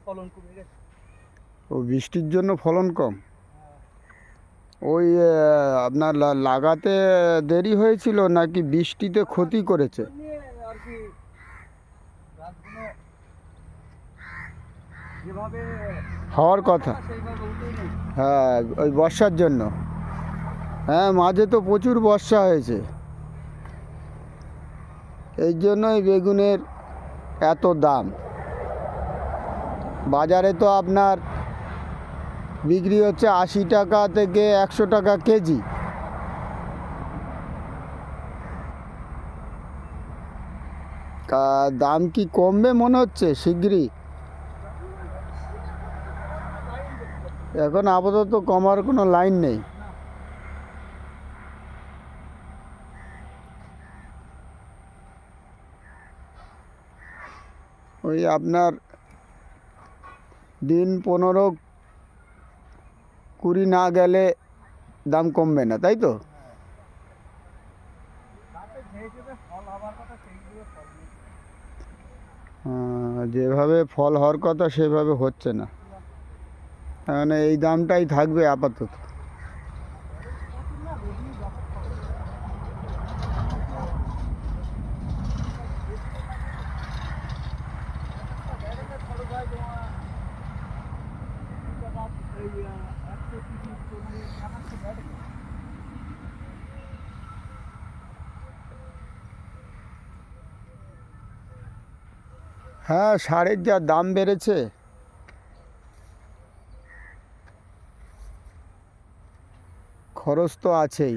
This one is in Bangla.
ফলন কমে গেছে। ও বৃষ্টির জন্য ফলন কম। ওই আপনার লাগাতে দেরি হয়েছিল নাকি বৃষ্টিতে ক্ষতি করেছে? আর কি গাছগুলো যেভাবে হওয়ার কথা, সেইভাবে উঠেনি। হ্যাঁ ওই বর্ষার জন্য। হ্যাঁ মাঝে তো প্রচুর বর্ষা হয়েছে, এই জন্যই বেগুনের এত দাম। বাজারে তো আপনার বিক্রি হচ্ছে 80 টাকা থেকে 100 টাকা কেজি। দাম কি কমবে মনে হচ্ছে শিগগিরই? এখন আপাতত কমার কোনো লাইন নেই। ওই আপনার দিন 15-20 না গেলে দাম কমবে না, তাই তো? যেভাবে ফল হওয়ার কথা সেভাবে হচ্ছে না, মানে এই দামটাই থাকবে আপাতত। হ্যাঁ সারের যা দাম বেড়েছে, খরচ তো আছেই।